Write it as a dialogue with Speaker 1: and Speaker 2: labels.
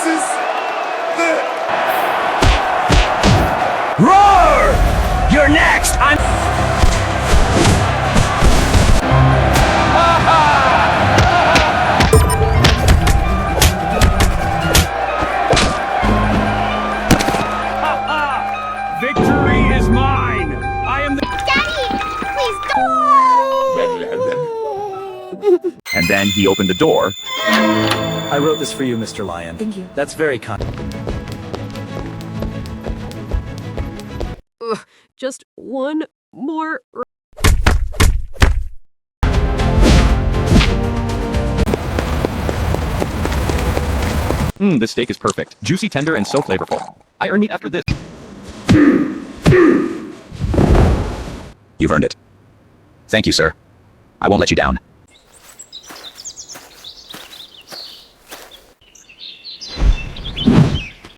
Speaker 1: This is the...
Speaker 2: Roar! You're next! I'm... Victory is mine! I am the...
Speaker 3: Daddy, please don't!
Speaker 2: And then he opened the door.
Speaker 4: I wrote this for you, Mr. Lion.
Speaker 5: Thank you.
Speaker 4: That's very kind.
Speaker 5: Just one more.
Speaker 2: This steak is perfect. Juicy, tender, and so flavorful. I earn meat after this. You've earned it. Thank you, sir. I won't let you down.